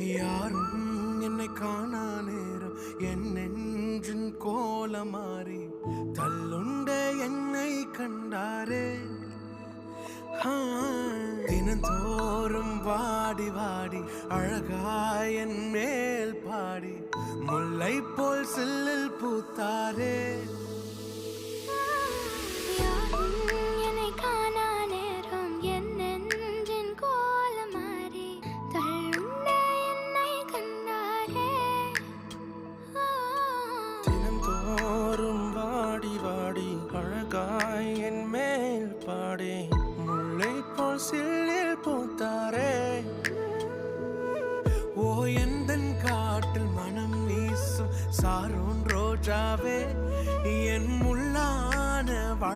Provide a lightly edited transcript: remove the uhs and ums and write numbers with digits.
யாரும் என்னை காணா நேரம் என் நெஞ்சின் கோலமாறி தள்ளுண்ட என்னை கண்டாரே. தினந்தோறும் வாடி வாடி அழகாய் என் மேல் பாடி முல்லை போல் சில்லில் பூத்தாரே. வாடி அழகாய் என் மேல் பாடி முல்லை போல் சில்லில் பூத்தாரே. ஓ எந்தன் காட்டில் மனம் வீசும் சாரோன் ரோஜாவே,